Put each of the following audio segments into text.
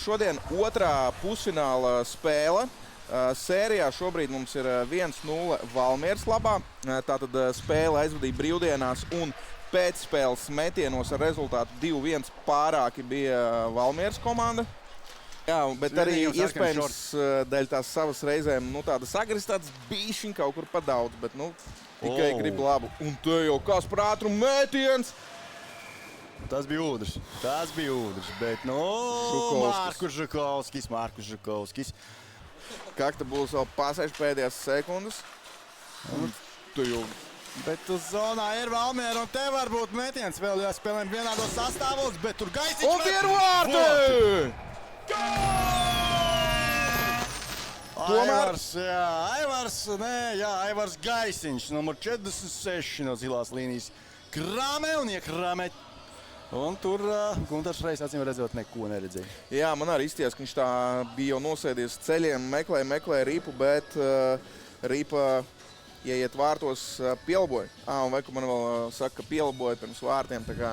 šodien otrā pusfināla spēle. Sērijā šobrīd mums ir 1-0 Valmieras labā. Tātad spēle aizvadīja brīvdienās un pēcspēles metienos ar rezultātu 2-1 pārāki bija Valmieras komanda. Jā, bet arī iespējams dēļ tās savas reizēm tādas agresīvas bišķiņ kaut kur pa daudz, bet tikai grib labu. Un te jau kas par ātrumu mētiens! Tas bija Udrs, bet Markus Žukovskis. Kakta būs vēl pasēž pēdējās sekundes. Bet uz zonā ir Valmiera un te var būt metiens. Vēl jāspēlēm vienādos sastāvos, bet tur Gaisiņš... Un ir vārti! Aivars Gaisiņš, numur 46 no zilās līnijas. Krāmē un iekrāmē. Un tur Guntars Reis acīm redzot neko neredzēja. Jā, man arī izties, ka viņš tā bija jau nosēdies ceļiem, meklēja Rīpu, bet Rīpa, ja iet vārtos, pielaboja. Un vai, ka man vēl saka, ka pielaboja pirms vārtiem, tā kā...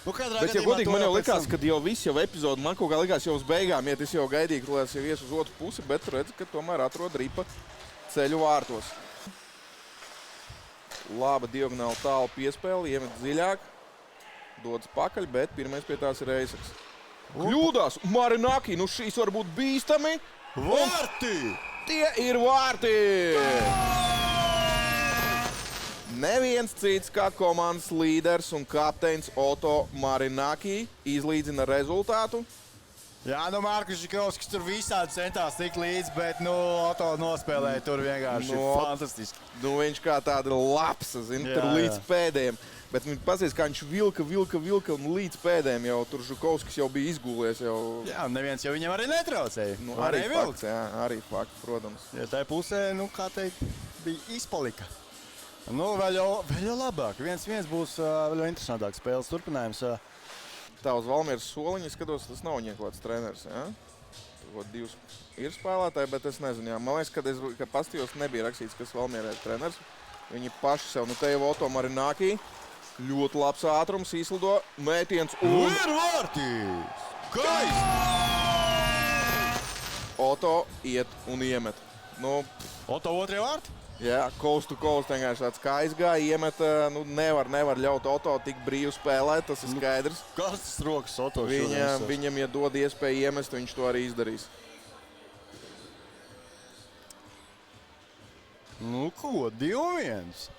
Bet, ja godīgi, man jau likās, ka jau viss jau epizodi, man kaut kā likās jau uz beigām, es jau gaidīju, lai es jau ies uz otru pusi, bet redzu, ka tomēr atrod Rīpa ceļu vārtos. Laba diagonāla tālu piespēle, iemet dziļāk. Dodas pakaļ, bet pirmais pie tās ir Eisaks. Kļūdās! Marinaki, šīs var būt bīstami! Vārti! Tie ir vārti! Neviens cits kā komandas līderis un kapteinis Oto Marinaki izlīdzina rezultātu. Jā, Markus Žukovskis tur visādi centās tikt līdz, bet Oto nospēlēja tur vienkārši fantastiski. Viņš kā tāda lapsa, tur līdz pēdējiem. Bet viņi pasies, kā viņš vilka un līdz pēdējiem jau tur Žukovskis jau bija izgūlies. Jā, neviens jau viņam arī netraucēja. Arī fakts, jā, arī fakts, protams. Ja tā pusē, kā teikt, bija izpalika. Vēl jau labāk. 1-1 būs vēl interesantāks spēles turpinājums. Tā uz Valmieras soliņa skatos, tas nav ņeklāts treneris, jā? Tur divs ir spēlētāji, bet es nezinu, jā. Man liekas, kad pastījos nebija rakstīts, kas Valmierē ir treneris. Viņi paši sev, te jau Oto Marinaki. Ļoti labs ātrums, izlido, mētiens un... Ir vārtīs! Kais! Oto iet un iemet. Oto otrie vārti? Jā, coast to coast vienkārši tāds kā aizgāja, iemet, nevar ļaut Oto tik brīvi spēlēt, tas ir skaidrs. Karstas rokas Oto Viņam, ja dod iespēju iemest, viņš to arī izdarīs. Ko, 2-1?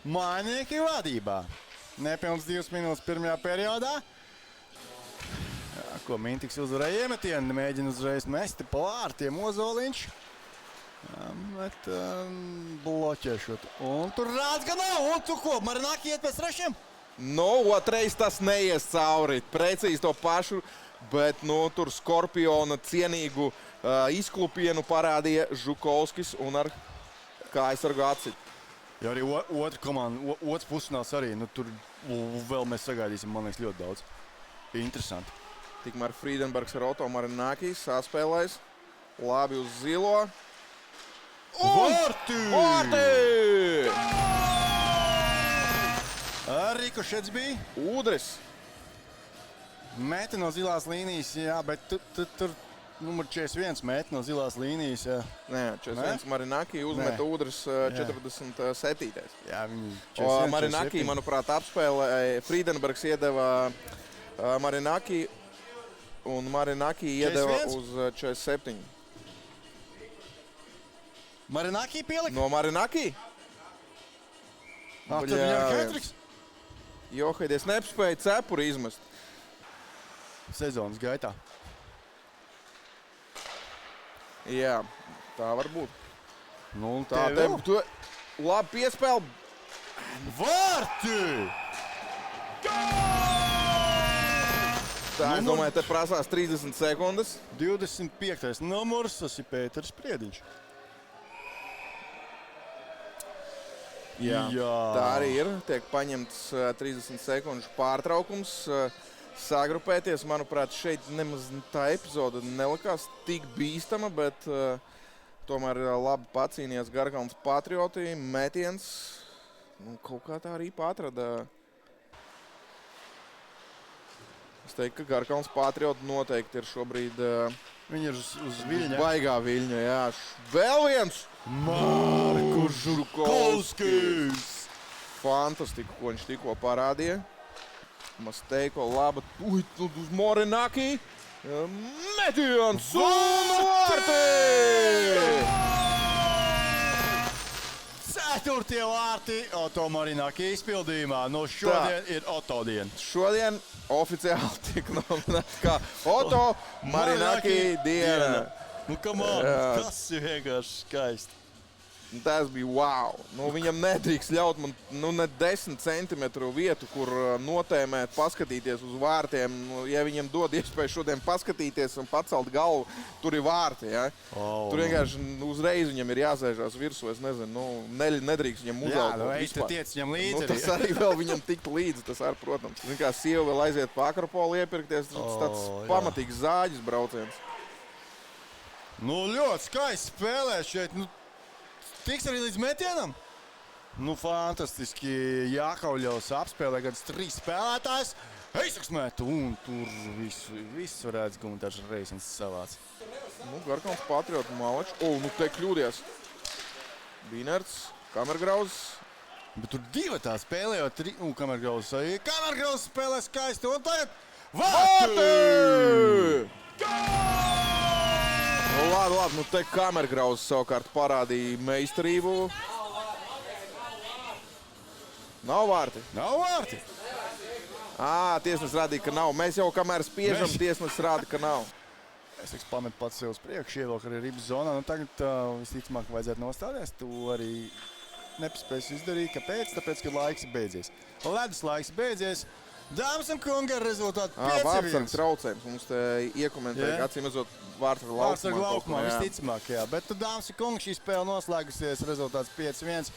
Mānieki vadībā. Nepilns 2 minūtes pirmajā periodā. Ko Mintiks uzvarēja iemetienu, mēģina uzreiz mesti pa vārtiem Ozoliņš. Bet bloķēšot. Un tur rāds gan nav. Un tu ko, Marinaki iet pēc trešiem? Otrais tas neies cauri. Precīzi to pašu, bet tur Skorpiona cienīgu izklupienu parādīja Žukovskis un ar kājasargu acīt. Ja arī otra komanda, otrs pusfināls arī, tur vēl mēs sagaidīsim, man liekas, ļoti daudz. Interesanti. Tikmēr Friedenbergs ar Oto Marinaki saspēlēs. Labi uz zilo. Vārti! Vārti! Rikošets bija. Udris. Meti no zilās līnijas, jā, bet tur numur 41 meti no zilās līnijas. Jā. Nē, 41 Marinaki uzmeta Udris 47. Jā, viņi 41, Marinaki, manuprāt, apspēlē. Friedenbergs iedeva Marinaki un Marinaki iedeva uz 47. Marinaki pielika? No Marinaki? Tad viņam Hetriks? Johaidies nepspēja cepuri izmest. Sezonas gaitā. Jā, tā var būt. Tā labi piespēle. Vārti! Tā, es domāju, te prasās 30 sekundes. 25. numurs, tas ir Pēters Priediņš. Jā, tā arī ir. Tiek paņemts 30 sekundžu pārtraukums. Sagrupēties, manuprāt, šeit nemaz tā epizode nelikās tik bīstama, bet tomēr labi pacīnījās Garkalns Patrioti, metiens. Kaut kā tā arī atrada Es teiktu, ka Garkalns Patrioti noteikti ir šobrīd Viņi ir uz Viļņa. baigā Viļņa, jā. Vēl viens! Markus Žukovskis! Fantastika, ko viņš tikko parādīja. Masteiko laba. Uz Morinaki. Metiens un vārti! Ceturtie vārti Oto Marinaki izpildījumā. No šodien ir Oto diena. Šodien oficiāli tika nominēts kā Oto Marinaki diena. Nu, come on, tas ir vienkārši skaisti. Tas bija wow. Nu, viņam nedrīkst ļaut man ne 10 centimetru vietu, kur notēmēt, paskatīties uz vārtiem. Nu, ja viņam dod iespēju šodien paskatīties un pacelt galvu, tur ir vārti. Ja? Tur vienkārši uzreiz viņam ir jāsēžās virsū. Es nezinu, nedrīkst viņam uzaugt. Jā, nu ej, tu tiec viņam līdzi. Tas arī vēl viņam tik līdzi, tas arī, protams. Zin kā sieva vēl aiziet pa Akropolu iepirkties, tas tāds pamatīgs zāģis brauciens. Nu, ļoti skaisti spēlē šeit. Nu, tiks arī līdz metienam? Nu, fantastiski. Jākauļaus apspēlē gan 3 spēlētājs. Eisaks met, un tur viss varētu gumt dažs reizes savāds. Nu, Garkalns Patrioti Malačs. Nu te kļūdies. Binerts, Kamergrauzs. Bet tur 2 tā spēlējot, Kamergrauzs spēlē skaisti, un tagad vārti! Nu, labi, nu te Kamergrauzs savukārt parādīja meistarību. Nav vārti? Nav vārti. Tiesnesis rādīja, ka nav. Mēs jau kamēr spiežam, tiesnesis rāda, ka nav. Es pametu pats sev uz priekšu, ievilku arī ribas zonā. Nu, tagad visticamāk vajadzētu nostāties. Tu arī nepaspēsi izdarīt. Kāpēc? Tāpēc, ka laiks ir beidzies. Ledus laiks beidzies. Dāmas un kungi ar rezultātu 5-1. Vārtsargu traucējums. Mums te iekomentēja, ka acīm redzot vārtsargu laukumā. Visticamāk, jā. Bet, dāmas un kungi, šī spēle noslēgusies. Rezultāts 5-1.